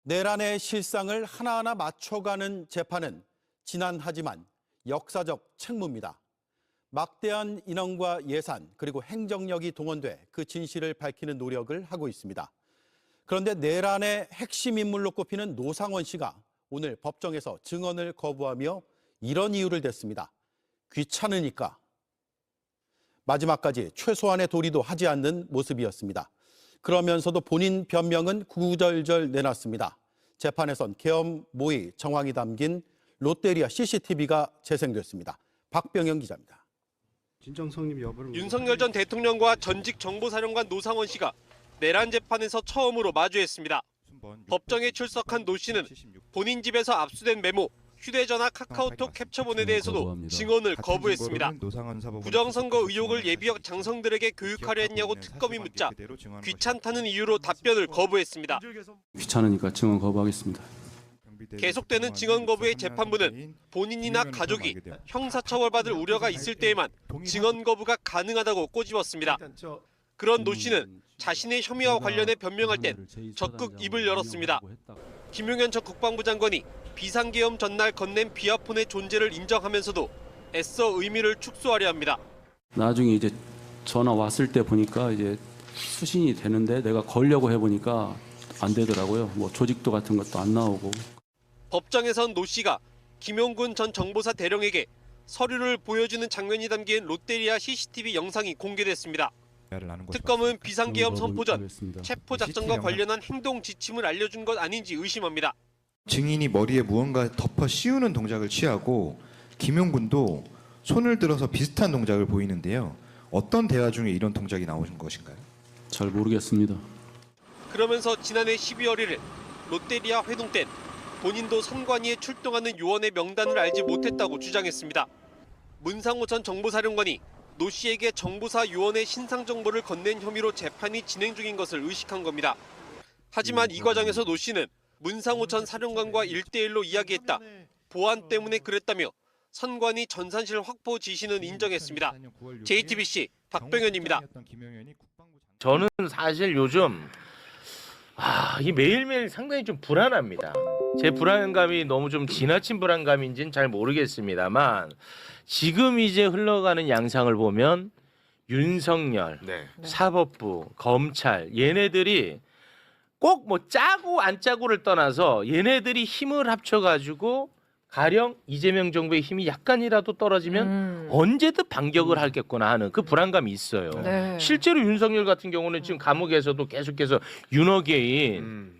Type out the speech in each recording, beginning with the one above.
내란의 실상을 하나하나 맞춰가는 재판은 지난하지만 역사적 책무입니다. 막대한 인원과 예산 그리고 행정력이 동원돼 그 진실을 밝히는 노력을 하고 있습니다. 그런데 내란의 핵심 인물로 꼽히는 노상원 씨가 오늘 법정에서 증언을 거부하며 이런 이유를 댔습니다. 귀찮으니까. 마지막까지 최소한의 도리도 하지 않는 모습이었습니다. 그러면서도 본인 변명은 구구절절 내놨습니다. 재판에선 계엄 모의 정황이 담긴 롯데리아 CCTV가 재생됐습니다. 박병영 기자입니다. 윤석열 전 대통령과 전직 정보사령관 노상원 씨가 내란 재판에서 처음으로 마주했습니다. 법정에 출석한 노 씨는 본인 집에서 압수된 메모, 휴대전화 카카오톡 캡처본에 대해서도 증언을 거부했습니다. 부정선거 의혹을 예비역 장성들에게 교육하려 했냐고 특검이 묻자 귀찮다는 이유로 답변을 거부했습니다. 귀찮으니까 증언 거부하겠습니다. 계속되는 증언 거부의 재판부는 본인이나 가족이 형사처벌받을 우려가 있을 때에만 증언 거부가 가능하다고 꼬집었습니다. 그런 노 씨는 자신의 혐의와 관련해 변명할 땐 적극 입을 열었습니다. 김용현 전 국방부 장관이 비상계엄 전날 건넨 비아폰의 존재를 인정하면서도 애써 의미를 축소하려 합니다. 나중에 이제 전화 왔을 때 보니까 이제 수신이 되는데 내가 걸려고 해보니까 안 되더라고요. 뭐 조직도 같은 것도 안 나오고. 법정에선 노 씨가 김용군 전 정보사 대령에게 서류를 보여주는 장면이 담긴 롯데리아 CCTV 영상이 공개됐습니다. 특검은 비상계엄 선포 전 체포작전과 관련한 행동 지침을 알려준 것 아닌지 의심합니다. 증인이 머리에 무언가 덮어 씌우는 동작을 취하고 김용군도 손을 들어서 비슷한 동작을 보이는데요. 어떤 대화 중에 이런 동작이 나오는 것인가요? 잘 모르겠습니다. 그러면서 지난해 12월 1일 롯데리아 회동 땐 본인도 선관위에 출동하는 요원의 명단을 알지 못했다고 주장했습니다. 문상호 전 정보사령관이 노 씨에게 정보사 요원의 신상 정보를 건넨 혐의로 재판이 진행 중인 것을 의식한 겁니다. 하지만 이 과정에서 노 씨는 문상호 전 사령관과 1대1로 이야기했다. 보안 때문에 그랬다며 선관위 전산실 확보 지시는 인정했습니다. JTBC 박병현입니다. 저는 사실 요즘 이 매일매일 상당히 좀 불안합니다. 제 불안감이 너무 좀 지나친 불안감인지는 잘 모르겠습니다만 지금 이제 흘러가는 양상을 보면 윤석열, 사법부, 검찰 얘네들이 꼭 뭐 짜고 안 짜고를 떠나서 얘네들이 힘을 합쳐가지고 가령 이재명 정부의 힘이 약간이라도 떨어지면 언제든 반격을 하겠구나 하는 그 불안감이 있어요. 네. 실제로 윤석열 같은 경우는 지금 감옥에서도 계속해서 윤어게인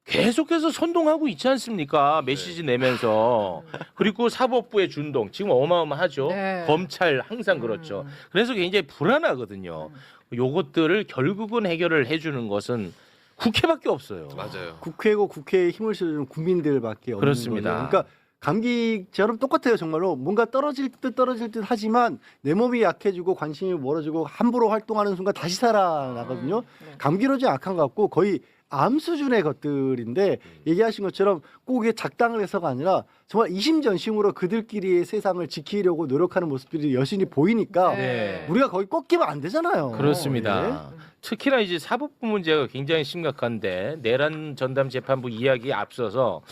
계속해서 선동하고 있지 않습니까? 메시지 내면서. 그리고 사법부의 준동 지금 어마어마하죠. 네. 검찰 항상 그렇죠. 그래서 굉장히 불안하거든요. 요것들을 결국은 해결을 해주는 것은 국회밖에 없어요. 맞아요. 국회고 국회에 힘을 실어주는 국민들밖에 없는 그렇습니다. 거죠. 그러니까 감기처럼 똑같아요. 정말로 뭔가 떨어질 듯 하지만 내 몸이 약해지고 관심이 멀어지고 함부로 활동하는 순간 다시 살아나거든요. 감기로 좀 약한 것 같고 거의 암 수준의 것들인데 얘기하신 것처럼 꼭 이게 작당을 해서가 아니라 정말 이심전심으로 그들끼리의 세상을 지키려고 노력하는 모습들이 여신이 보이니까 네. 우리가 거기 꺾이면 안 되잖아요. 그렇습니다. 특히나 이제 사법부 문제가 굉장히 심각한데 내란 전담 재판부 이야기에 앞서서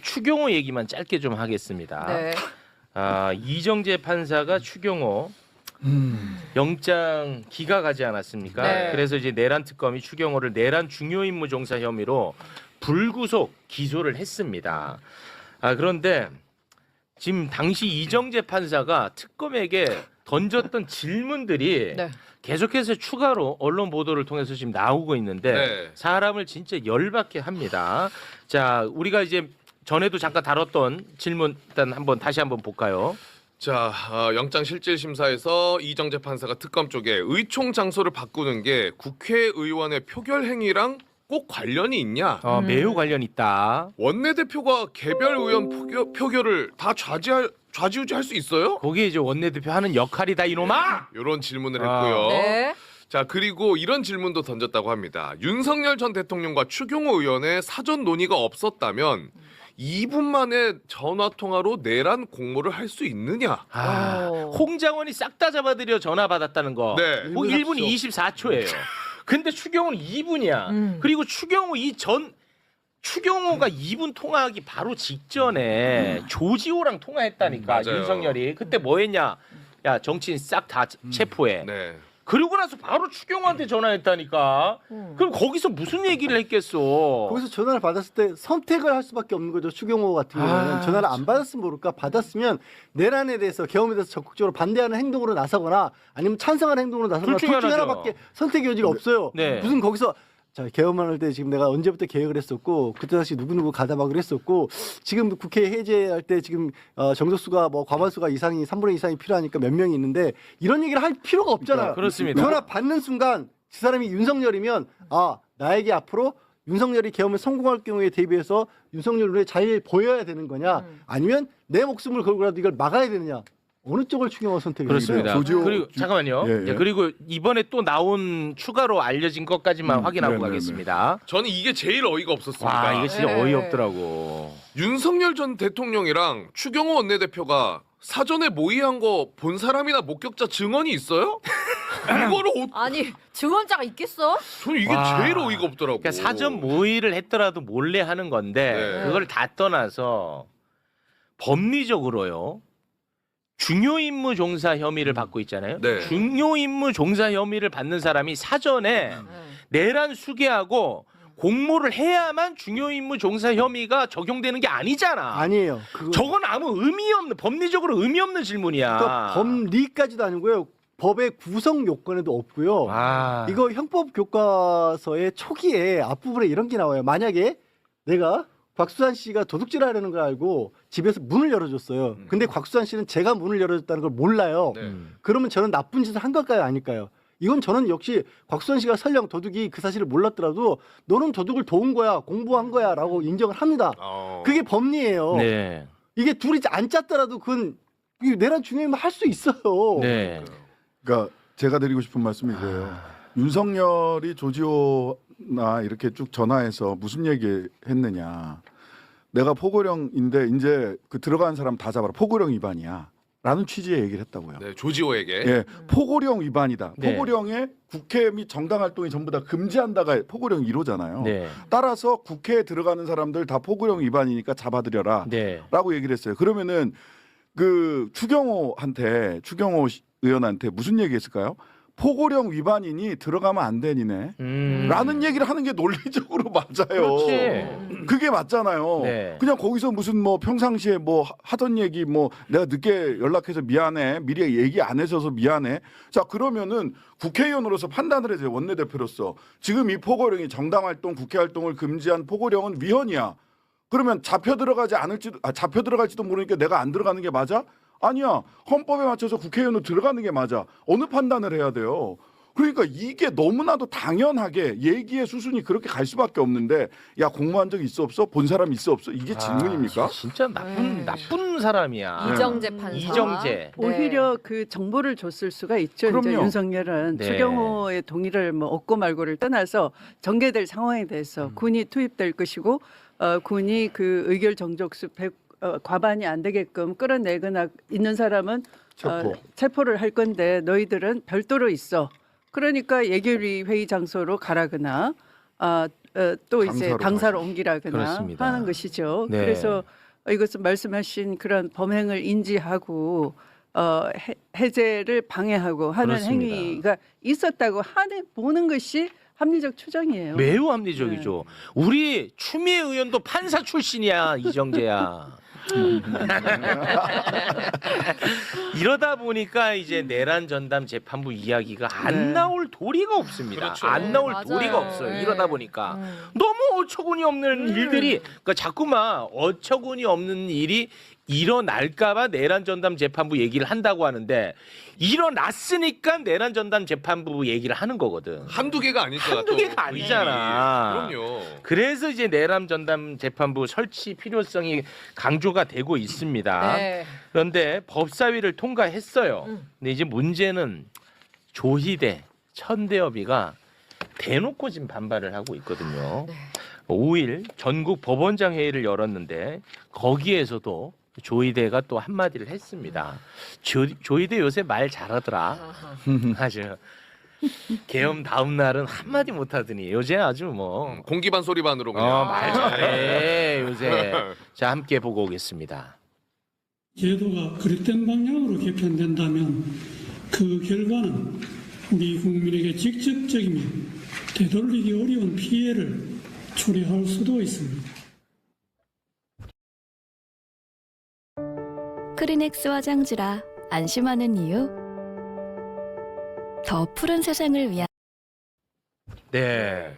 추경호 얘기만 짧게 좀 하겠습니다. 네. 이정재 판사가 추경호 영장 기각하지 않았습니까? 네. 그래서 이제 내란 특검이 추경호를 내란 중요 임무 종사 혐의로 불구속 기소를 했습니다. 그런데 지금 당시 이정재 판사가 특검에게 던졌던 질문들이 네. 계속해서 추가로 언론 보도를 통해서 지금 나오고 있는데 네. 사람을 진짜 열받게 합니다. 자, 우리가 이제 전에도 잠깐 다뤘던 질문 일단 다시 한번 볼까요? 자, 영장실질심사에서 이정재 판사가 특검 쪽에 의총 장소를 바꾸는 게 국회의원의 표결 행위랑 꼭 관련이 있냐? 매우 관련 있다. 원내대표가 개별 의원 표결을 다 좌지우지할 수 있어요? 거기에 이제 원내대표 하는 역할이다 이놈아. 이런 질문을 했고요. 네. 자, 그리고 이런 질문도 던졌다고 합니다. 윤석열 전 대통령과 추경호 의원의 사전 논의가 없었다면 2분 만에 전화 통화로 내란 공모를 할 수 있느냐? 홍장원이 싹 다 잡아들여 전화 받았다는 거. 네. 1분 24초예요. 근데 추경호는 2분이야. 그리고 추경호 추경호가 이분 통화하기 바로 직전에 조지호랑 통화했다니까. 맞아요. 윤석열이 그때 뭐 했냐? 야, 정치인 싹 다 체포해. 네. 그러고 나서 바로 추경호한테 전화했다니까. 그럼 거기서 무슨 얘기를 했겠어? 거기서 전화를 받았을 때 선택을 할 수밖에 없는 거죠. 추경호 같은 경우는 전화를 안 받았으면 모를까, 받았으면 내란에 대해서, 계엄에 대해서 적극적으로 반대하는 행동으로 나서거나 아니면 찬성하는 행동으로 나서거나 둘 둘 중에 중에 하나죠. 하나밖에 선택의 여지가 없어요. 네. 무슨 거기서 자, 계엄할 때 지금 내가 언제부터 계획을 했었고 그때 당시 누구누구 가담하기로 했었고 지금 국회 해제할 때 지금 정족수가 뭐 과반수가 이상이 3분의 2 이상이 필요하니까 몇 명이 있는데 이런 얘기를 할 필요가 없잖아요. 그렇습니다. 전화 받는 순간 그 사람이 윤석열이면 아, 나에게 앞으로 윤석열이 계엄을 성공할 경우에 대비해서 윤석열 눈에 잘 보여야 되는 거냐, 아니면 내 목숨을 걸고라도 이걸 막아야 되느냐, 어느 쪽을 추경호 선택해요? 그렇습니다. 조지호- 그리고 잠깐만요. 예, 예. 예, 그리고 이번에 또 나온 추가로 알려진 것까지만 확인하고 네, 네, 가겠습니다. 저는 이게 제일 어이가 없었습니다. 와, 이게 진짜 네. 어이없더라고. 윤석열 전 대통령이랑 추경호 원내대표가 사전에 모의한 거 본 사람이나 목격자 증언이 있어요? 이거를 아니 증언자가 있겠어? 저는 이게 와. 제일 어이가 없더라고. 그러니까 사전 모의를 했더라도 몰래 하는 건데 네. 그걸 다 떠나서 법리적으로요. 중요 임무 종사 혐의를 받고 있잖아요. 네. 중요 임무 종사 혐의를 받는 사람이 사전에 내란 수개하고 공모를 해야만 중요 임무 종사 혐의가 적용되는 게 아니잖아. 아니에요. 그거 저건 아무 의미 없는, 법리적으로 의미 없는 질문이야. 그러니까 법리까지도 아니고요. 법의 구성 요건에도 없고요. 아. 이거 형법 교과서의 초기에 앞부분에 이런 게 나와요. 만약에 내가 곽수산 씨가 도둑질하려는 걸 알고 집에서 문을 열어줬어요. 근데 곽수산 씨는 제가 문을 열어줬다는 걸 몰라요. 네. 그러면 저는 나쁜 짓을 한 걸까요? 아닐까요? 이건 저는 역시 곽수산 씨가 설령 도둑이 그 사실을 몰랐더라도 너는 도둑을 도운 거야, 공부한 거야 라고 인정을 합니다. 그게 법리예요. 네. 이게 둘이 안 짰더라도 그건 이 내란 중요하면 할 수 있어요. 네. 그러니까 제가 드리고 싶은 말씀이 이거예요. 윤석열이 조지호나 이렇게 쭉 전화해서 무슨 얘기 했느냐. 내가 포고령인데 이제 그 들어간 사람 다 잡아라. 포고령 위반이야. 라는 취지의 얘기를 했다고요. 네, 조지호에게. 예, 포고령 위반이다. 네. 포고령에 국회 및 정당 활동이 전부 다 금지한다가 포고령 1호잖아요. 네. 따라서 국회에 들어가는 사람들 다 포고령 위반이니까 잡아들여라. 네. 라고 얘기를 했어요. 그러면은 그 추경호 의원한테 무슨 얘기했을까요? 포고령 위반이니 들어가면 안 되니네. 라는 얘기를 하는 게 논리적으로 맞아요. 그렇지. 그게 맞잖아요. 네. 그냥 거기서 무슨 뭐 평상시에 뭐 하던 얘기 뭐 내가 늦게 연락해서 미안해. 미리 얘기 안 해줘서 미안해. 자, 그러면은 국회의원으로서 판단을 해줘요. 원내대표로서. 지금 이 포고령이 정당 활동, 국회 활동을 금지한 포고령은 위헌이야. 그러면 잡혀 들어갈지도 모르니까 내가 안 들어가는 게 맞아? 아니야. 헌법에 맞춰서 국회의원으로 들어가는 게 맞아. 어느 판단을 해야 돼요? 그러니까 이게 너무나도 당연하게 얘기의 수순이 그렇게 갈 수밖에 없는데 야, 공모한 적 있어 없어? 본 사람 있어 없어? 이게 질문입니까? 진짜 나쁜 사람이야. 이정재 판사. 이정재. 오히려 그 정보를 줬을 수가 있죠. 이제 그럼요. 윤석열은 네. 추경호의 동의를 뭐 얻고 말고를 떠나서 전개될 상황에 대해서 군이 투입될 것이고 군이 그 의결 정족수 100 과반이 안 되게끔 끌어내거나 있는 사람은 체포를 할 건데 너희들은 별도로 있어. 그러니까 예결위 회의 장소로 가라거나 또 이제 당사로 옮기라거나 그렇습니다. 하는 것이죠. 네. 그래서 이것은 말씀하신 그런 범행을 인지하고 해제를 방해하고 하는 그렇습니다. 행위가 있었다고 보는 것이 합리적 추정이에요. 매우 합리적이죠. 우리 추미애 의원도 판사 출신이야, 이정재야. 이러다 보니까 이제 내란 전담 재판부 이야기가 안 나올 도리가 없습니다. 그렇죠. 안 나올 맞아요. 도리가 없어요. 네. 이러다 보니까 너무 어처구니 없는 일들이, 그러니까 자꾸만 어처구니 없는 일이 일어날까봐 내란 전담 재판부 얘기를 한다고 하는데 일어났으니까 내란 전담 재판부 얘기를 하는 거거든. 한두 개가 아닐 것 한두 같아요. 개가 아니잖아. 그럼요. 그래서 이제 내란 전담 재판부 설치 필요성이 강조가 되고 있습니다. 네. 그런데 법사위를 통과했어요. 근데 이제 문제는 조희대, 천대엽이가 대놓고 지금 반발을 하고 있거든요. 5일 전국 법원장 회의를 열었는데 거기에서도 조희대가 또 한마디를 했습니다. 조희대 요새 말 잘하더라. 아주. 계엄 다음 날은 한마디 못 하더니 요새 아주 뭐 공기반 소리반으로 그냥. 말 잘해 요새. 자, 함께 보고 오겠습니다. 제도가 그릇된 방향으로 개편된다면 그 결과는 우리 국민에게 직접적이며 되돌리기 어려운 피해를 초래할 수도 있습니다. 크리넥스 화장지라 안심하는 이유? 더 푸른 세상을 위한 네.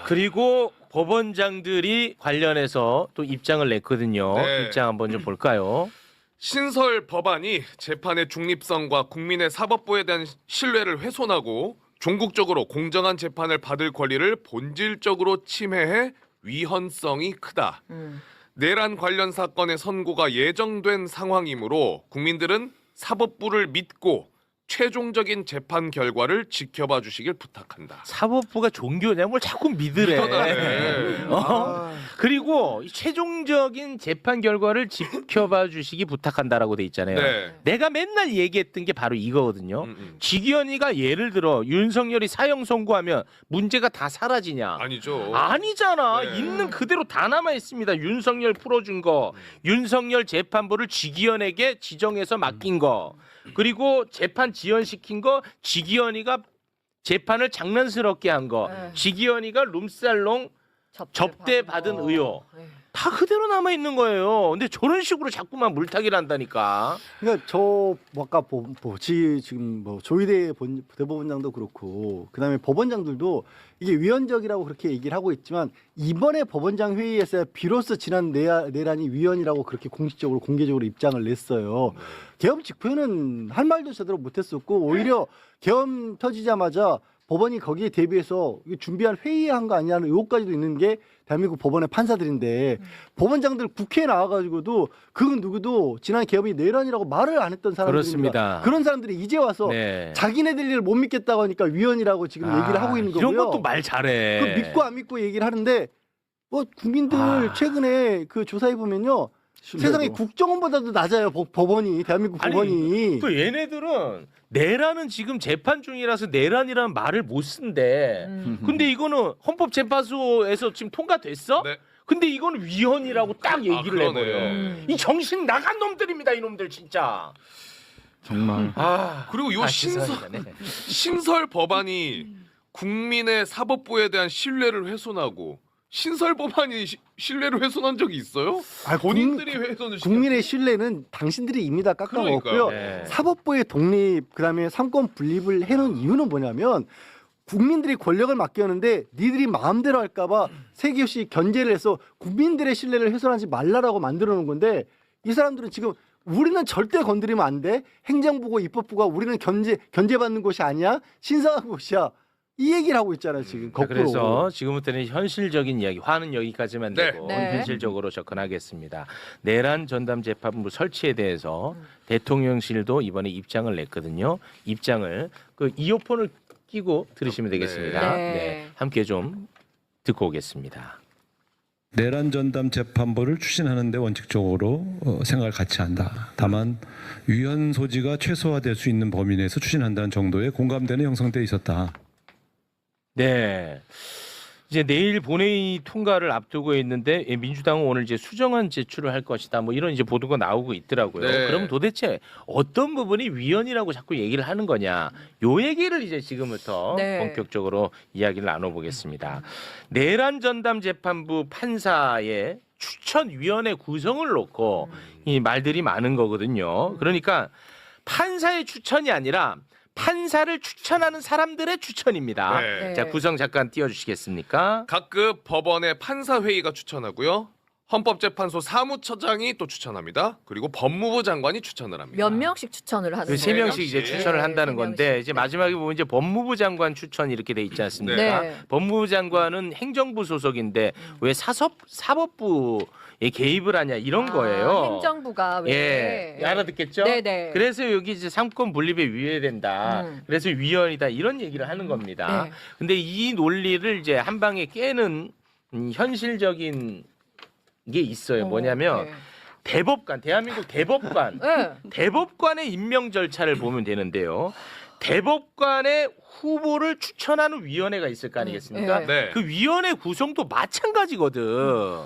그리고 법원장들이 관련해서 또 입장을 냈거든요. 네. 입장 한번 좀 볼까요? 신설 법안이 재판의 중립성과 국민의 사법부에 대한 신뢰를 훼손하고 종국적으로 공정한 재판을 받을 권리를 본질적으로 침해해 위헌성이 크다. 내란 관련 사건의 선고가 예정된 상황이므로 국민들은 사법부를 믿고 최종적인 재판 결과를 지켜봐 주시길 부탁한다. 사법부가 종교냐 뭘 자꾸 믿으래. 그리고 이 최종적인 재판 결과를 지켜봐 주시기 부탁한다라고 돼 있잖아요. 네. 내가 맨날 얘기했던 게 바로 이거거든요. 직위원회가 예를 들어 윤석열이 사형 선고하면 문제가 다 사라지냐? 아니죠. 아니잖아. 네. 있는 그대로 다 남아 있습니다. 윤석열 풀어준 거, 윤석열 재판부를 직위원에게 지정해서 맡긴 거, 그리고 재판 지연시킨 거, 직위원회가 재판을 장난스럽게 한 거, 직위원회가 룸살롱 접대 받은 의혹. 다 그대로 남아 있는 거예요. 근데 저런 식으로 자꾸만 물타기를 한다니까. 그러니까 저 아까 지금 뭐 조희대 대법원장도 그렇고 그다음에 법원장들도 이게 위헌적이라고 그렇게 얘기를 하고 있지만 이번에 법원장 회의에서 비로소 지난 내란이 위헌이라고 그렇게 공식적으로 공개적으로 입장을 냈어요. 계엄 직후에는 할 말도 제대로 못했었고 오히려 계엄 터지자마자 법원이 거기에 대비해서 준비한 회의한 거 아니냐는 의혹까지도 있는 게 대한민국 법원의 판사들인데 법원장들 국회에 나와가지고도 그 누구도 지난 계엄이 내란이라고 말을 안 했던 사람들입니다. 그렇습니다. 그런 사람들이 이제 와서 자기네들 일을 못 믿겠다고 하니까 위헌이라고 지금 얘기를 하고 있는 거고요. 이런 것도 말 잘해. 그 믿고 안 믿고 얘기를 하는데 뭐 국민들 최근에 그 조사해 보면요. 세상에 국정원보다도 낮아요. 법원이 대한민국 법원이. 또 얘네들은 내란은 지금 재판 중이라서 내란이라는 말을 못 쓴대. 근데 이거는 헌법재판소에서 지금 통과됐어? 네. 근데 이거는 위헌이라고 딱 얘기를 그러네. 해버려. 이 정신 나간 놈들입니다, 이놈들 진짜. 정말. 그리고 이 신설 법안이 국민의 사법부에 대한 신뢰를 훼손하고 신설 법안이 신뢰를 훼손한 적이 있어요? 본인들이 훼손을 국민의 신뢰는 당신들이 이미 다 깎아먹었고요. 그러니까요. 네. 사법부의 독립 그다음에 삼권 분립을 해놓은 이유는 뭐냐면 국민들이 권력을 맡겼는데 니들이 마음대로 할까봐 세계없이 견제를 해서 국민들의 신뢰를 훼손하지 말라라고 만들어놓은 건데 이 사람들은 지금 우리는 절대 건드리면 안 돼. 행정부고 입법부가 우리는 견제받는 곳이 아니야. 신성한 곳이야. 이 얘기를 하고 있잖아요 지금 거꾸로. 그래서 지금부터는 현실적인 이야기, 화는 여기까지만 네. 되고 네. 현실적으로 접근하겠습니다. 내란 전담 재판부 설치에 대해서 대통령실도 이번에 입장을 냈거든요. 입장을 그 이어폰을 끼고 들으시면 되겠습니다. 네. 네, 함께 좀 듣고 오겠습니다. 내란 전담 재판부를 추진하는 데 원칙적으로 생각을 같이 한다. 다만 위헌 소지가 최소화될 수 있는 범위 내에서 추진한다는 정도의 공감대는 형성돼 있었다. 네. 이제 내일 본회의 통과를 앞두고 있는데 민주당은 오늘 이제 수정안 제출을 할 것이다. 뭐 이런 이제 보도가 나오고 있더라고요. 네. 그럼 도대체 어떤 부분이 위헌이라고 자꾸 얘기를 하는 거냐? 요 얘기를 이제 지금부터 네. 본격적으로 이야기를 나눠보겠습니다. 내란 전담 재판부 판사의 추천위원회 구성을 놓고 이 말들이 많은 거거든요. 그러니까 판사의 추천이 아니라 판사를 추천하는 사람들의 추천입니다. 네. 자, 구성 잠깐 띄워주시겠습니까? 각급 법원의 판사회의가 추천하고요. 헌법재판소 사무처장이 또 추천합니다. 그리고 법무부 장관이 추천을 합니다. 몇 명씩 추천을 하는 그 세 거예요? 명씩 이제 명씩. 추천을 한다는 세 건데 명씩. 이제 마지막에 보면 이제 법무부 장관 추천 이렇게 돼 있지 않습니까? 네. 법무부 장관은 행정부 소속인데 왜 사법부에 개입을 하냐 이런 거예요. 행정부가 왜? 예, 알아듣겠죠? 네네. 그래서 여기 이제 삼권 분립에 위배된다. 그래서 위헌이다 이런 얘기를 하는 겁니다. 네. 근데 이 논리를 이제 한 방에 깨는 현실적인 게 있어요. 뭐냐면 네. 대법관, 대한민국 대법관, 네. 대법관의 임명 절차를 보면 되는데요. 대법관의 후보를 추천하는 위원회가 있을 거 아니겠습니까? 네. 그 위원회 구성도 마찬가지거든.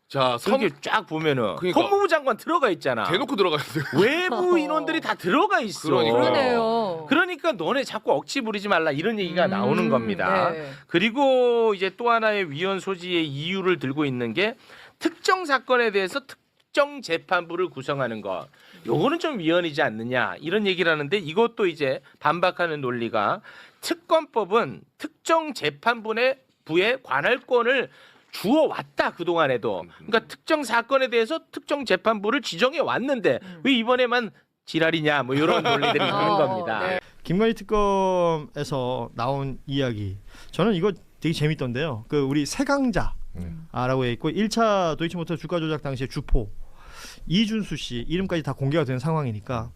자, 이렇게 쫙 보면은 그러니까. 법무부 장관 들어가 있잖아. 대놓고 들어가야 돼. 외부 인원들이 다 들어가 있어. 그러네요. 그러니까 너네 자꾸 억지 부리지 말라 이런 얘기가 나오는 겁니다. 네. 그리고 이제 또 하나의 위헌 소지의 이유를 들고 있는 게 특정 사건에 대해서 특정 재판부를 구성하는 것. 요거는 좀 위헌이지 않느냐 이런 얘기를 하는데 이것도 이제 반박하는 논리가 특검법은 특정 재판부의 관할권을 주어 왔다 그동안에도. 그러니까 특정 사건에 대해서 특정 재판부를 지정해 왔는데 왜 이번에만 지랄이냐 뭐 이런 논리들이 있는 겁니다. 네. 김건희 특검에서 나온 이야기 저는 이거 되게 재밌던데요. 그 우리 세강자라고 해 있고 1차 도이치모터 주가 조작 당시에 주포 이준수 씨 이름까지 다 공개가 된 상황이니까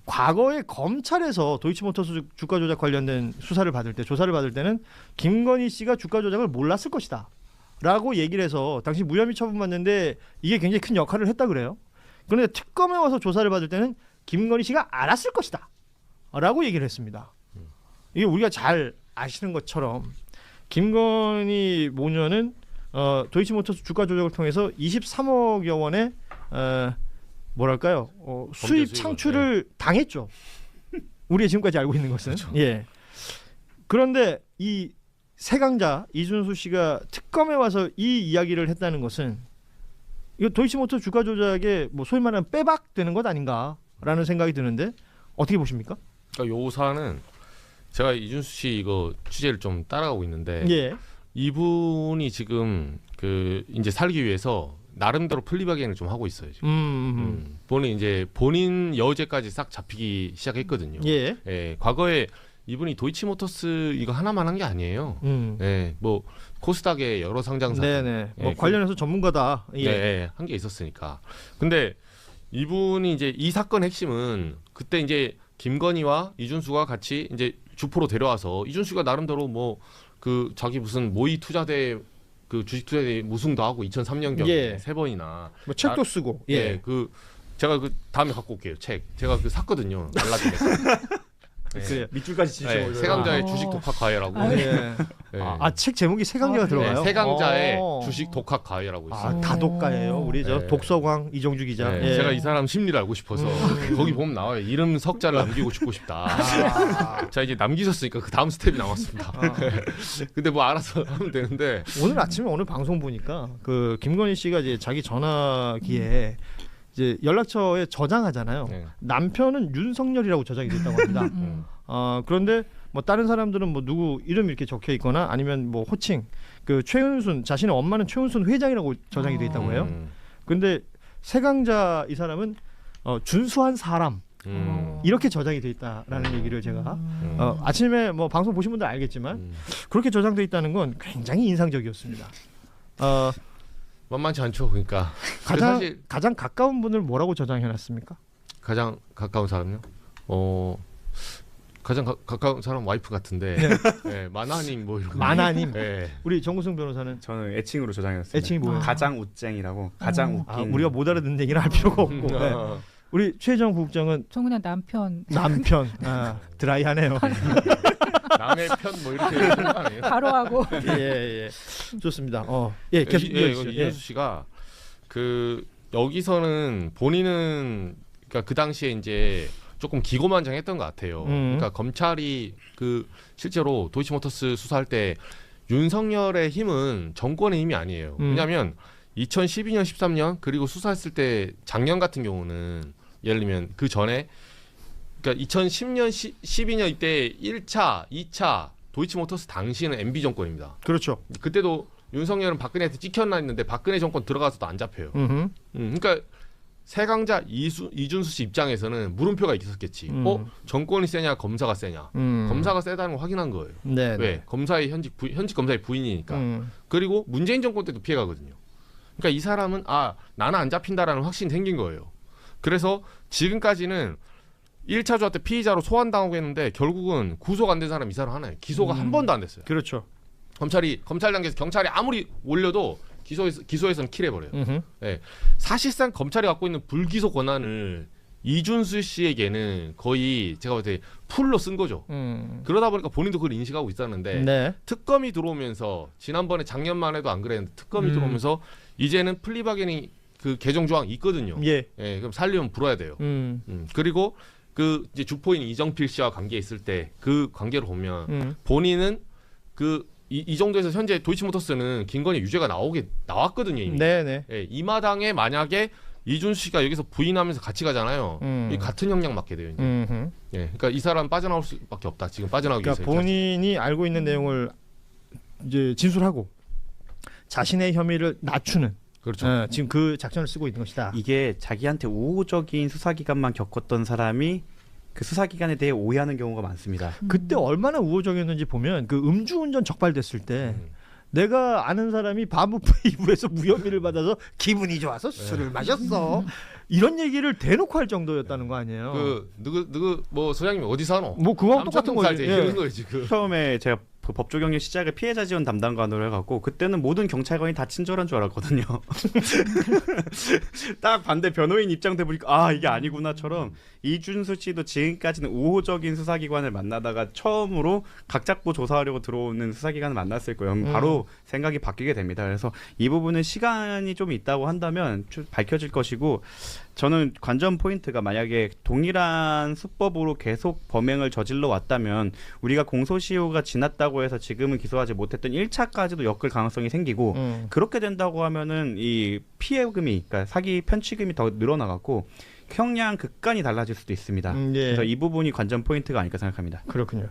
과거에 검찰에서 도이치모터스 주가 조작 관련된 수사를 받을 때 조사를 받을 때는 김건희 씨가 주가 조작을 몰랐을 것이다 라고 얘기를 해서 당시 무혐의 처분받는데 이게 굉장히 큰 역할을 했다 그래요. 그런데 특검에 와서 조사를 받을 때는 김건희 씨가 알았을 것이다 라고 얘기를 했습니다. 이게 우리가 잘 아시는 것처럼 김건희 모녀는 도이치모터스 주가 조작을 통해서 23억여 원의 뭐랄까요 수입 창출을 당했죠. 우리가 지금까지 알고 있는 것은. 그렇죠. 예. 그런데 이 세강자 이준수 씨가 특검에 와서 이 이야기를 했다는 것은 이거 도이치모터 주가 조작에 뭐 소위 말하는 빼박되는 것 아닌가라는 생각이 드는데 어떻게 보십니까? 그러니까 요 사안은 제가 이준수 씨 이거 취재를 좀 따라가고 있는데 예. 이분이 지금 그 이제 살기 위해서 나름대로 플리바갱을 좀 하고 있어요. 지금. 본인 여죄까지 싹 잡히기 시작했거든요. 예. 예, 과거에 이분이 도이치모터스 이거 하나만 한 게 아니에요. 예, 뭐 코스닥의 여러 상장사. 네네. 뭐 예, 관련해서 전문가다. 예. 네, 한 게 있었으니까. 근데 이분이 이제 이 사건 핵심은 그때 이제 김건희와 이준수가 같이 이제 주포로 데려와서 이준수가 나름대로 뭐 그 자기 무슨 모의 투자대 그 주식 투자대 우승도 하고 2003년경에 예. 3번이나 뭐 책도 쓰고. 예. 예, 그 제가 그 다음에 갖고 올게요. 책. 제가 그 샀거든요. 알라딘에서. 그래요. 밑줄까지 치셔. 세강자의 주식 독학 가해라고. 예. 책 제목이 세강자가 들어가요? 네, 세강자의 주식 독학 가해라고 있어요. 다독가예요. 우리 저 독서광 이정주 기자. 네, 예. 제가 이 사람 심리를 알고 싶어서 거기 보면 나와요. 이름 석자를 남기고 싶고 싶다. 자 이제 남기셨으니까 그 다음 스텝이 나왔습니다. 근데 뭐 알아서 하면 되는데 오늘 아침에 오늘 방송 보니까 그 김건희 씨가 이제 자기 전화기에 이제 연락처에 저장하잖아요. 네. 남편은 윤석열이라고 저장이 됐다고 합니다. 그런데 뭐 다른 사람들은 뭐 누구 이름 이렇게 적혀 있거나 아니면 뭐 호칭 그 최은순 자신의 엄마는 최은순 회장이라고 저장이 돼 있다고 해요. 근데 세강자 이 사람은 준수한 사람 이렇게 저장이 돼 있다라는 얘기를 제가 아침에 뭐 방송 보신 분들 알겠지만 그렇게 저장돼 있다는 건 굉장히 인상적이었습니다. 만만치 않죠. 그러니까 가장 가까운 분을 뭐라고 저장해놨습니까? 가장 가까운 사람요? 가장 가까운 사람 와이프 같은데. 네, 마나님 뭐 이런. 마나님. 네. 우리 정구승 변호사는 저는 애칭으로 저장했습니다. 애칭이 뭐예요? 가장 웃쟁이라고. 가장 웃긴. 우리가 못 알아듣는 얘기는 할 필요가 없고. 네. 우리 최정 국장은 저 그냥 남편. 드라이하네요. 남의 편 뭐 이렇게 하는 거 아니에요? 바로 하고. 예. 좋습니다. 계속 이준수 씨가 그 여기서는 본인은 그러니까 그 당시에 이제 조금 기고만장했던 것 같아요. 그러니까 검찰이 그 실제로 도이치모터스 수사할 때 윤석열의 힘은 정권의 힘이 아니에요. 왜냐하면 2012년, 13년 그리고 수사했을 때 작년 같은 경우는 예를 들면 그 전에 그러니까 2010년, 12년 이때 1차, 2차 도이치모터스 당시에는 MB 정권입니다. 그렇죠. 그때도 윤석열은 박근혜한테 찍혔나 했는데 박근혜 정권 들어가서도 안 잡혀요. 그러니까 세강자 이준수 씨 입장에서는 물음표가 있었겠지. 정권이 세냐 검사가 세냐. 검사가 세다는 걸 확인한 거예요. 네, 왜? 검사의 현직 검사의 부인이니까. 그리고 문재인 정권 때도 피해가거든요. 그러니까 이 사람은 나는 안 잡힌다라는 확신이 생긴 거예요. 그래서 지금까지는 1차 조사 때 피의자로 소환당하고 했는데 결국은 구속 안 된 사람 이 사람 하나예요. 기소가 한 번도 안 됐어요. 그렇죠. 검찰 단계에서 경찰이 아무리 올려도 기소에서는 킬해버려요. 네. 사실상 검찰이 갖고 있는 불기소 권한을 이준수 씨에게는 거의 제가 볼 때 풀로 쓴 거죠. 그러다 보니까 본인도 그걸 인식하고 있었는데 네. 특검이 들어오면서 지난번에 작년만 해도 안 그랬는데 특검이 들어오면서 이제는 플리바게닝 그 개정 조항이 있거든요. 예. 그럼 살려면 불어야 돼요. 그리고 그 이제 주포인 이정필 씨와 관계 있을 때 그 관계를 보면 본인은 그 이 정도에서 현재 도이치모터스는 김건희 유죄가 나왔거든요 이미. 네네. 예, 이 마당에 만약에 이준수 씨가 여기서 부인하면서 같이 가잖아요. 이 같은 형량 맞게 돼요. 이제. 예, 그러니까 이 사람 빠져나올 수밖에 없다. 지금 빠져나오기 위해서. 그러니까 본인이 알고 있는 내용을 이제 진술하고 자신의 혐의를 낮추는. 그렇죠. 지금 그 작전을 쓰고 있는 것이다. 이게 자기한테 우호적인 수사기관만 겪었던 사람이 그 수사기관에 대해 오해하는 경우가 많습니다. 그때 얼마나 우호적이었는지 보면 그 음주운전 적발됐을 때 내가 아는 사람이 반부에서 무혐의를 받아서 기분이 좋아서 술을 마셨어. 이런 얘기를 대놓고 할 정도였다는 거 아니에요. 그 누구 뭐 소장님 어디서 하노? 뭐 그거랑 똑같은 거지. 이런 거예요 지금. 처음에 제가 그 법조경력 시작을 피해자 지원 담당관으로 해갖고 그때는 모든 경찰관이 다 친절한 줄 알았거든요. 딱 반대 변호인 입장 돼 보니까 아 이게 아니구나처럼 이준수 씨도 지금까지는 우호적인 수사기관을 만나다가 처음으로 각잡고 조사하려고 들어오는 수사기관을 만났을 거예요. 바로 생각이 바뀌게 됩니다. 그래서 이 부분은 시간이 좀 있다고 한다면 좀 밝혀질 것이고 저는 관전 포인트가 만약에 동일한 수법으로 계속 범행을 저질러 왔다면 우리가 공소시효가 지났다고 해서 지금은 기소하지 못했던 1차까지도 엮을 가능성이 생기고 그렇게 된다고 하면은 이 피해금이 그러니까 사기 편취금이 더 늘어나갖고 형량 극간이 달라질 수도 있습니다. 예. 그래서 이 부분이 관전 포인트가 아닐까 생각합니다. 그렇군요.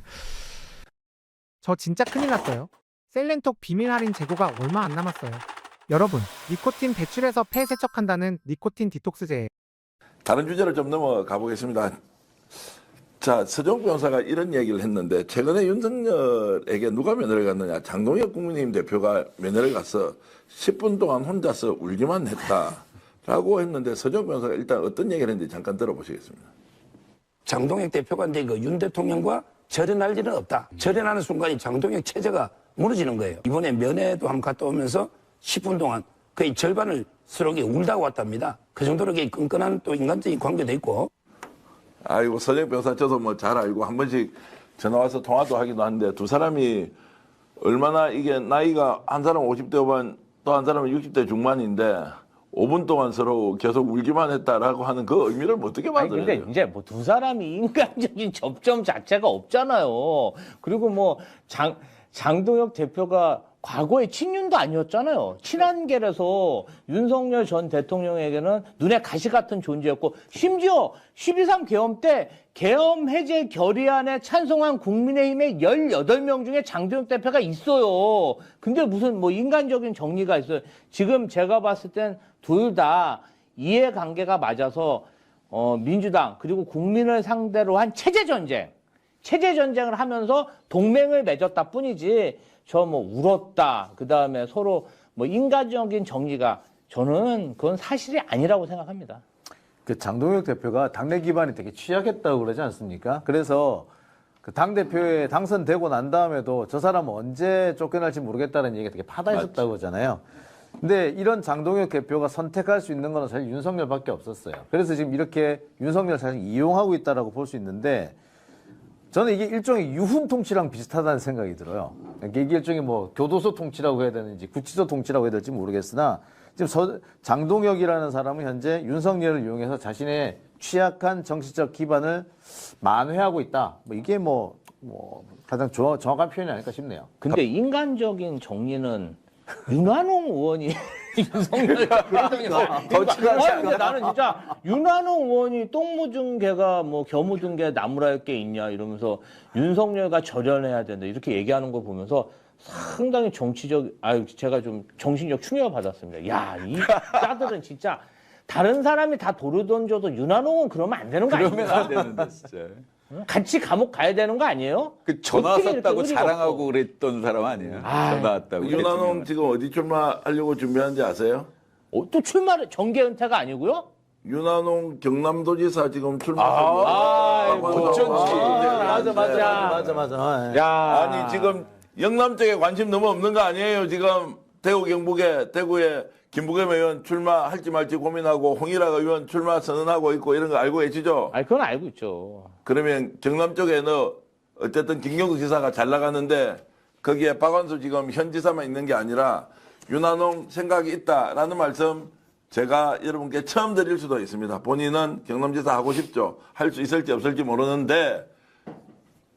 저 진짜 큰일 났어요. 셀렌톡 비밀 할인 재고가 얼마 안 남았어요. 여러분, 니코틴 배출해서 폐 세척한다는 니코틴 디톡스제예요. 다른 주제를 좀 넘어가 보겠습니다. 자, 서정 변호사가 이런 얘기를 했는데 최근에 윤석열에게 누가 면회를 갔느냐. 장동혁 국민의힘 대표가 면회를 가서 10분 동안 혼자서 울기만 했다라고 했는데 서정 변호사가 일단 어떤 얘기를 했는지 잠깐 들어보시겠습니다. 장동혁 대표가 이제 그 윤 대통령과 절연할 일은 없다. 절연하는 순간이 장동혁 체제가 무너지는 거예요. 이번에 면회도 한번 갔다 오면서 10분 동안 거의 절반을 서로에게 울다가 왔답니다. 그 정도로 끈끈한 또 인간적인 관계도 있고. 아이고 서정 변호사 저도 뭐 잘 알고 한 번씩 전화 와서 통화도 하기도 하는데 두 사람이 얼마나 이게 나이가 한 사람은 50대 후반 또 한 사람은 60대 중반인데 5분 동안 서로 계속 울기만 했다라고 하는 그 의미를 어떻게 받아요? 근데 이제 뭐 두 사람이 인간적인 접점 자체가 없잖아요. 그리고 뭐 장동혁 대표가 과거에 친윤도 아니었잖아요. 친한계라서 윤석열 전 대통령에게는 눈에 가시 같은 존재였고 심지어 12.3 계엄 때 계엄 해제 결의안에 찬성한 국민의힘의 18명 중에 장동혁 대표가 있어요. 근데 무슨 뭐 인간적인 정리가 있어요. 지금 제가 봤을 땐 둘 다 이해관계가 맞아서 민주당 그리고 국민을 상대로 한 체제전쟁을 하면서 동맹을 맺었다 뿐이지 저 뭐 울었다 그다음에 서로 뭐 인간적인 정리가 저는 그건 사실이 아니라고 생각합니다. 그 장동혁 대표가 당내 기반이 되게 취약했다고 그러지 않습니까? 그래서 그 당대표에 당선되고 난 다음에도 저 사람은 언제 쫓겨날지 모르겠다는 얘기가 되게 파다했었다고 그러잖아요. 근데 이런 장동혁 대표가 선택할 수 있는 건 사실 윤석열밖에 없었어요. 그래서 지금 이렇게 윤석열 사실 이용하고 있다라고 볼 수 있는데 저는 이게 일종의 유훈 통치랑 비슷하다는 생각이 들어요. 이게 일종의 뭐 교도소 통치라고 해야 되는지 구치소 통치라고 해야 될지 모르겠으나 지금 장동혁이라는 사람은 현재 윤석열을 이용해서 자신의 취약한 정치적 기반을 만회하고 있다. 뭐 이게 뭐 가장 정확한 표현이 아닐까 싶네요. 근데 인간적인 정리는 윤한홍 의원이 윤석열 근데 나는 진짜 윤한홍 의원이 똥 묻은 개가 뭐 겨 묻은 개 나무랄 게 있냐 이러면서 윤석열과 절연해야 된다 이렇게 얘기하는 걸 보면서 상당히 제가 좀 정신적 충격을 받았습니다. 야, 이 짜들은 진짜 다른 사람이 다 돌을 던져도 윤한홍은 그러면 안 되는 거 아닙니까? 그러면 안 되는데 진짜. 같이 감옥 가야 되는 거 아니에요? 그 전화 썼다고 자랑하고 그랬던 사람 아니에요? 전화 왔다고. 윤한홍 지금 어디 출마하려고 준비하는지 아세요? 또 출마를 정계 은퇴가 아니고요? 윤한홍 경남도지사 지금 출마하고 도전지. 맞아. 야, 아니 지금 영남 쪽에 관심 너무 없는 거 아니에요? 지금 대구 경북에 대구에 김부겸 의원 출마할지 말지 고민하고 홍일학 의원 출마 선언하고 있고 이런 거 알고 계시죠? 아, 그건 알고 있죠. 그러면 경남 쪽에는 어쨌든 김경수 지사가 잘 나가는데 거기에 박완수 지금 현 지사만 있는 게 아니라 윤한홍 생각이 있다라는 말씀 제가 여러분께 처음 드릴 수도 있습니다. 본인은 경남지사 하고 싶죠. 할 수 있을지 없을지 모르는데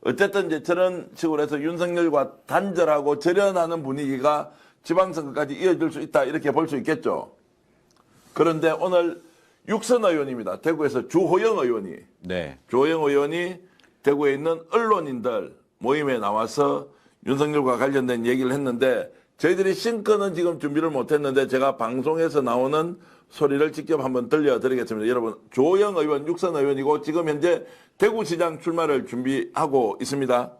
어쨌든 이제 저런 식으로 해서 윤석열과 단절하고 절연하는 분위기가 지방선거까지 이어질 수 있다 이렇게 볼 수 있겠죠. 그런데 오늘 육선 의원입니다. 대구에서 주호영 의원이 주호영 의원이 대구에 있는 언론인들 모임에 나와서 윤석열과 관련된 얘기를 했는데 저희들이 싱크는 지금 준비를 못했는데 제가 방송에서 나오는 소리를 직접 한번 들려드리겠습니다. 여러분 주호영 의원 육선 의원이고 지금 현재 대구시장 출마를 준비하고 있습니다.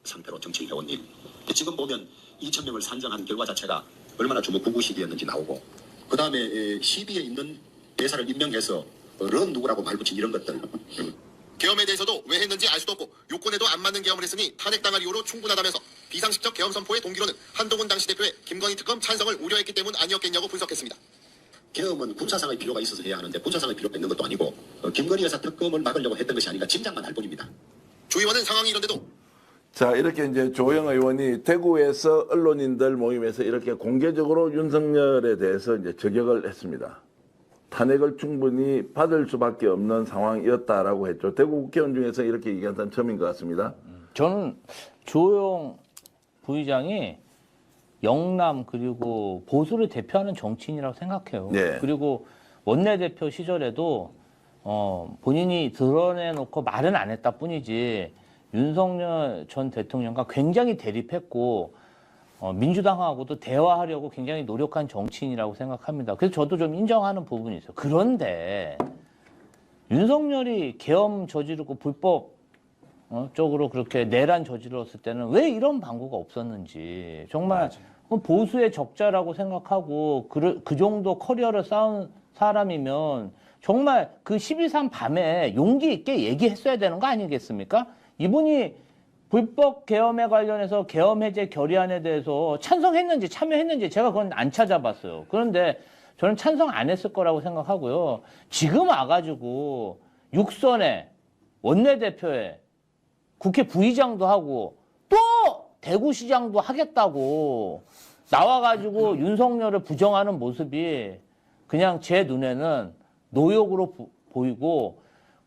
상태로 정치해온 일. 지금 보면 2,000명을 산정하는 결과 자체가 얼마나 주먹구구식이었는지 나오고 그 다음에 시비에 있는 대사를 임명해서 런 누구라고 말 붙인 이런 것들. 계엄에 대해서도 왜 했는지 알 수도 없고 요건에도 안 맞는 계엄을 했으니 탄핵당할 이유로 충분하다면서 비상식적 계엄 선포의 동기로는 한동훈 당시 대표의 김건희 특검 찬성을 우려했기 때문 아니었겠냐고 분석했습니다. 계엄은 군사상의 필요가 있어서 해야 하는데 군사상의 필요가 있는 것도 아니고 김건희 여사 특검을 막으려고 했던 것이 아닌가 짐작만 할 뿐입니다. 주 의원은 상황이 이런데도 자, 이렇게 이제 조영 의원이 대구에서 언론인들 모임에서 이렇게 공개적으로 윤석열에 대해서 이제 저격을 했습니다. 탄핵을 충분히 받을 수밖에 없는 상황이었다라고 했죠. 대구 국회의원 중에서 이렇게 얘기한 사람 처음인 것 같습니다. 저는 조영 부의장이 영남 그리고 보수를 대표하는 정치인이라고 생각해요. 네. 그리고 원내대표 시절에도 본인이 드러내놓고 말은 안 했다 뿐이지 윤석열 전 대통령과 굉장히 대립했고 민주당하고도 대화하려고 굉장히 노력한 정치인이라고 생각합니다. 그래서 저도 좀 인정하는 부분이 있어요. 그런데 윤석열이 계엄 저지르고 불법 쪽으로 그렇게 내란 저질렀을 때는 왜 이런 방구가 없었는지 정말 보수의 적자라고 생각하고 그 정도 커리어를 쌓은 사람이면 정말 그 12.3 밤에 용기 있게 얘기했어야 되는 거 아니겠습니까? 이분이 불법 계엄에 관련해서 계엄 해제 결의안에 대해서 찬성했는지 참여했는지 제가 그건 안 찾아봤어요. 그런데 저는 찬성 안 했을 거라고 생각하고요. 지금 와가지고 육선에 원내대표에 국회 부의장도 하고 또 대구시장도 하겠다고 나와가지고 윤석열을 부정하는 모습이 그냥 제 눈에는 노욕으로 보이고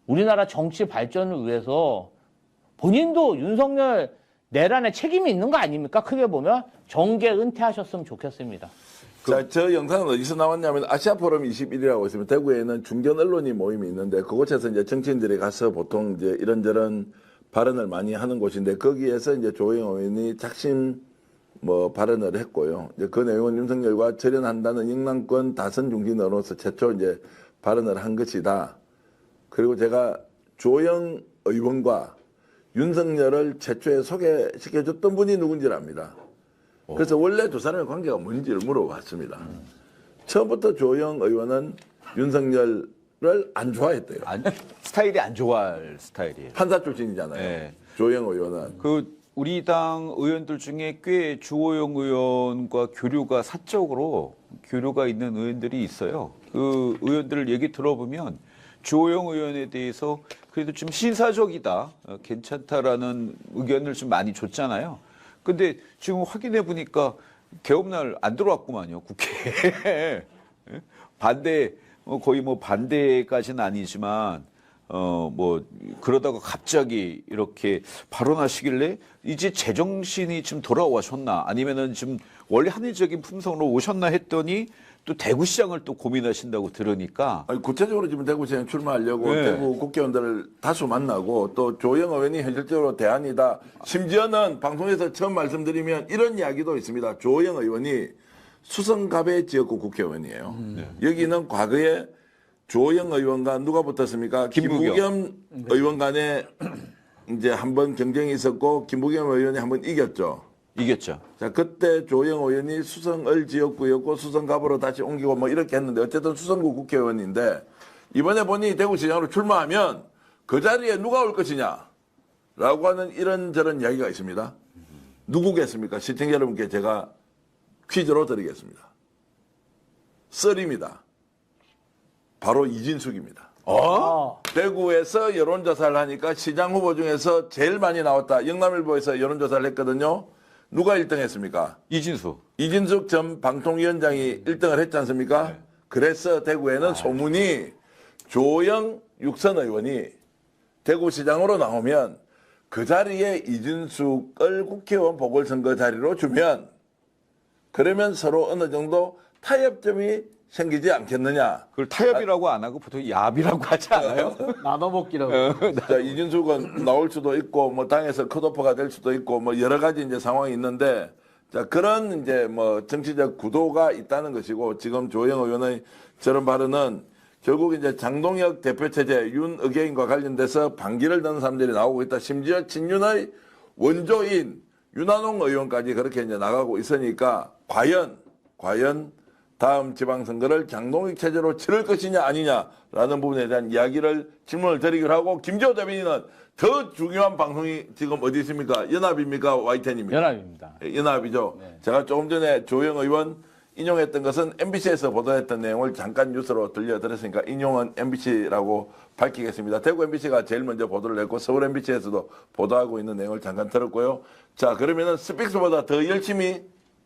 우리나라 정치 발전을 위해서 본인도 윤석열 내란에 책임이 있는 거 아닙니까? 크게 보면 정계 은퇴하셨으면 좋겠습니다. 자, 저 영상은 어디서 나왔냐면 아시아포럼 21이라고 있습니다. 대구에는 중견 언론인 모임이 있는데 그곳에서 이제 정치인들이 가서 보통 이제 이런저런 발언을 많이 하는 곳인데 거기에서 이제 조영 의원이 작심 발언을 했고요. 이제 그 내용은 윤석열과 절연한다는 영남권 다선 중진으로서 최초 이제 발언을 한 것이다. 그리고 제가 조영 의원과 윤석열을 최초에 소개시켜줬던 분이 누군지를 압니다. 그래서 원래 두 사람의 관계가 뭔지를 물어봤습니다. 처음부터 조영 의원은 윤석열을 안 좋아했대요. 스타일이 안 좋아할 스타일이에요. 판사 출신이잖아요. 네. 조영 의원은. 우리 당 의원들 중에 꽤 주호영 의원과 사적으로 교류가 있는 의원들이 있어요. 그 의원들 얘기 들어보면 주호영 의원에 대해서 그래도 좀 신사적이다, 괜찮다라는 의견을 좀 많이 줬잖아요. 근데 지금 확인해 보니까 개업날 안 들어왔구만요, 국회에. 반대, 거의 반대까지는 아니지만, 그러다가 갑자기 이렇게 발언하시길래 이제 제정신이 좀 돌아오셨나 아니면은 좀 원래 합리적인 품성으로 오셨나 했더니 또 대구시장을 또 고민하신다고 들으니까. 아니, 구체적으로 지금 대구시장 출마하려고 대구 국회의원들을 다수 만나고 또 조영 의원이 현실적으로 대안이다. 심지어는 방송에서 처음 말씀드리면 이런 이야기도 있습니다. 조영 의원이 수성갑의 지역구 국회의원이에요. 여기는 과거에 조영 의원과 누가 붙었습니까? 김부겸 의원 간에 이제 한번 경쟁이 있었고 김부겸 의원이 한번 이겼죠. 자, 그때 조영 의원이 수성을 지역구였고 수성갑으로 다시 옮기고 이렇게 했는데 어쨌든 수성구 국회의원인데 이번에 보니 대구시장으로 출마하면 그 자리에 누가 올 것이냐라고 하는 이런저런 이야기가 있습니다. 누구겠습니까? 시청자 여러분께 제가 퀴즈로 드리겠습니다. 썰입니다. 바로 이진숙입니다. 대구에서 여론조사를 하니까 시장 후보 중에서 제일 많이 나왔다. 영남일보에서 여론조사를 했거든요. 누가 1등 했습니까? 이진숙 전 방통위원장이 1등을 했지 않습니까? 그래서 대구에는 소문이 조영 육선 의원이 대구시장으로 나오면 그 자리에 이진숙을 국회의원 보궐선거 자리로 주면 그러면 서로 어느 정도 타협점이 생기지 않겠느냐. 그걸 타협이라고 안 하고 보통 야비라고 하지 않아요? 나눠먹기라고. 자, 이진숙은 나올 수도 있고 뭐 당에서 컷오프가 될 수도 있고 뭐 여러 가지 이제 상황이 있는데 자, 그런 이제 뭐 정치적 구도가 있다는 것이고 지금 조영 의원의 저런 발언은 결국 이제 장동혁 대표 체제 윤의계인과 관련돼서 반기를 드는 사람들이 나오고 있다. 심지어 친윤의 원조인 윤한홍 의원까지 그렇게 이제 나가고 있으니까 과연 다음 지방선거를 장동혁 체제로 치를 것이냐 아니냐라는 부분에 대한 이야기를 질문을 드리기로 하고 김재호 대변인은 더 중요한 방송이 지금 어디 있습니까? 연합입니까? YTN입니까? 연합입니다. 연합이죠. 제가 조금 전에 조영 의원 인용했던 것은 MBC에서 보도했던 내용을 잠깐 뉴스로 들려드렸으니까 인용은 MBC라고 밝히겠습니다. 대구 MBC가 제일 먼저 보도를 했고 서울 MBC에서도 보도하고 있는 내용을 잠깐 들었고요. 자, 그러면은 스픽스보다 더 열심히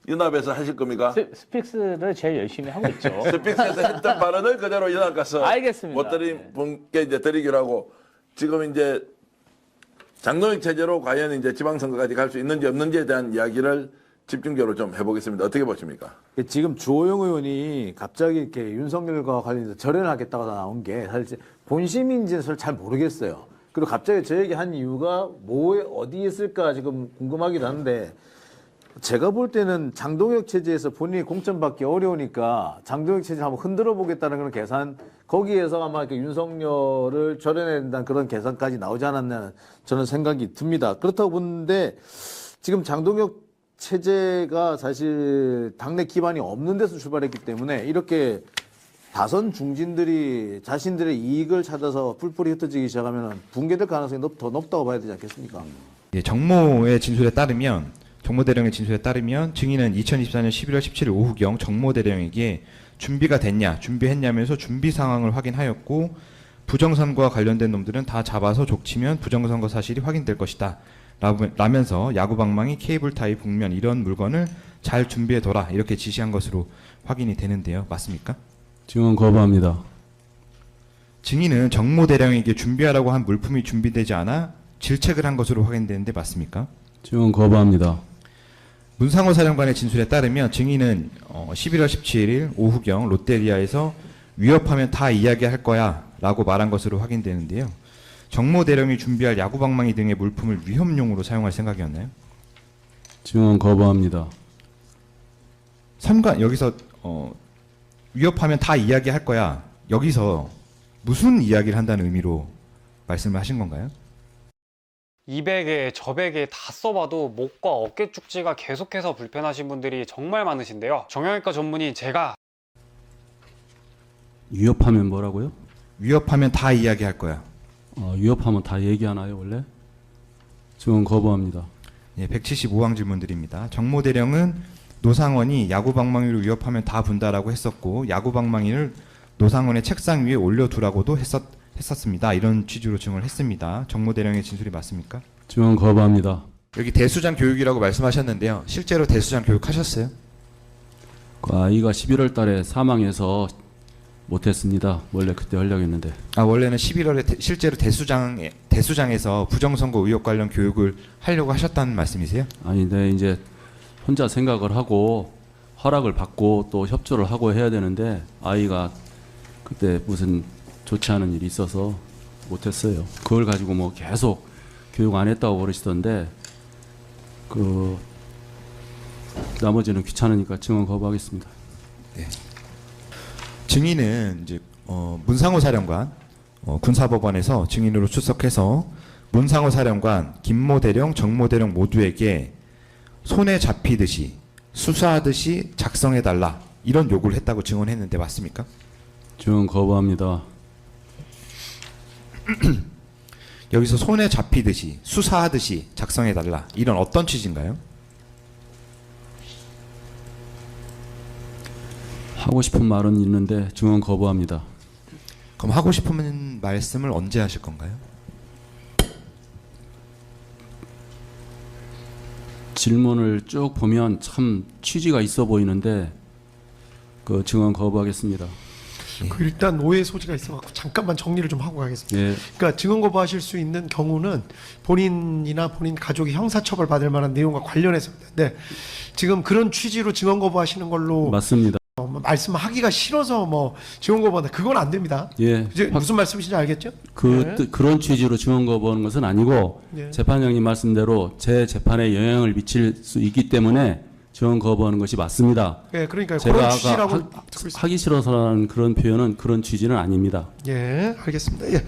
연합에서 하실 겁니까? 스픽스를 제일 열심히 하고 있죠. 스픽스에서 했던 발언을 그대로 연합 가서 알겠습니다. 못 드린 분께 이제 드리기로 하고 지금 이제 장동혁 체제로 과연 이제 지방선거까지 갈 수 있는지 없는지에 대한 이야기를 집중적으로 좀 해보겠습니다. 어떻게 보십니까? 지금 주호영 의원이 갑자기 이렇게 윤석열과 관련해서 절연을 하겠다고 나온 게 사실 본심인지는 잘 모르겠어요. 그리고 갑자기 저 얘기 한 이유가 뭐에 어디에 있을까 지금 궁금하기도 한데 제가 볼 때는 장동혁 체제에서 본인이 공천받기 어려우니까 장동혁 체제 한번 흔들어 보겠다는 그런 계산, 거기에서 아마 이렇게 윤석열을 절연해야 된다는 그런 계산까지 나오지 않았나 저는 생각이 듭니다. 그렇다고 보는데 지금 장동혁 체제가 사실 당내 기반이 없는 데서 출발했기 때문에 이렇게 다선 중진들이 자신들의 이익을 찾아서 뿔뿔이 흩어지기 시작하면 붕괴될 가능성이 더 높다고 봐야 되지 않겠습니까? 정모의 진술에 따르면 정모대령의 진술에 따르면 증인은 2024년 11월 17일 오후경 정모대령에게 준비가 됐냐, 준비했냐면서 준비 상황을 확인하였고 부정선거와 관련된 놈들은 다 잡아서 족치면 부정선거 사실이 확인될 것이다. 라면서 야구방망이, 케이블타이, 복면 이런 물건을 잘 준비해둬라 이렇게 지시한 것으로 확인이 되는데요. 맞습니까? 증언 거부합니다. 증인은 정모대령에게 준비하라고 한 물품이 준비되지 않아 질책을 한 것으로 확인되는데 맞습니까? 증언 거부합니다. 문상호 사령관의 진술에 따르면 증인은 11월 17일 오후경 롯데리아에서 위협하면 다 이야기할 거야 라고 말한 것으로 확인되는데요. 정모대령이 준비할 야구방망이 등의 물품을 위협용으로 사용할 생각이었나요? 증언 거부합니다. 삼관 여기서 위협하면 다 이야기할 거야. 여기서 무슨 이야기를 한다는 의미로 말씀을 하신 건가요? 이 베개, 저 베개 다 써봐도 목과 어깨 축지가 계속해서 불편하신 분들이 정말 많으신데요. 정형외과 전문의 제가 위협하면 뭐라고요? 위협하면 다 이야기할 거야. 위협하면 다 얘기하나요 원래? 증언 거부합니다. 예, 175항 질문드립니다. 정모대령은 노상원이 야구방망이로 위협하면 다 분다라고 했었고 야구방망이를 노상원의 책상 위에 올려두라고도 했었습니다. 이런 취지로 증언을 했습니다. 정모대령의 진술이 맞습니까? 증언 거부합니다. 여기 대수장 교육이라고 말씀하셨는데요. 실제로 대수장 교육하셨어요? 그 아이가 11월 달에 사망해서 못했습니다. 원래 그때 하려고 했는데. 원래는 11월에 실제로 대수장에서 부정선거 의혹 관련 교육을 하려고 하셨다는 말씀이세요? 아니, 네, 이제 혼자 생각을 하고 허락을 받고 또 협조를 하고 해야 되는데 아이가 그때 무슨 좋지 않은 일이 있어서 못했어요. 그걸 가지고 뭐 계속 교육 안 했다고 그러시던데 그 나머지는 귀찮으니까 증언 거부하겠습니다. 네. 증인은 이제 문상호 사령관 군사법원에서 증인으로 출석해서 문상호 사령관, 김모 대령, 정모 대령 모두에게 손에 잡히듯이 수사하듯이 작성해달라 이런 요구를 했다고 증언했는데 맞습니까? 증언 거부합니다. 여기서 손에 잡히듯이 수사하듯이 작성해달라 이런 어떤 취지인가요? 하고 싶은 말은 있는데 증언 거부합니다. 그럼 하고 싶은 말씀을 언제 하실 건가요? 질문을 쭉 보면 참 취지가 있어 보이는데 그 증언 거부하겠습니다. 그 일단 오해 소지가 있어갖고 잠깐만 정리를 좀 하고 가겠습니다. 예. 그러니까 증언 거부하실 수 있는 경우는 본인이나 본인 가족이 형사처벌 받을 만한 내용과 관련해서입니다. 네, 지금 그런 취지로 증언 거부하시는 걸로 맞습니다. 말씀하기가 싫어서 뭐 증언 거부한다. 그건 안 됩니다. 예. 이제 무슨 말씀이신지 알겠죠? 그런 취지로 증언 거부하는 것은 아니고 예. 재판장님 말씀대로 제 재판에 영향을 미칠 수 있기 때문에 증언 거부하는 것이 맞습니다. 예, 그러니까 제가 그런 아까 취지라고 듣고 있습니다. 하기 싫어서라는 그런 표현은 그런 취지는 아닙니다. 예, 알겠습니다. 예.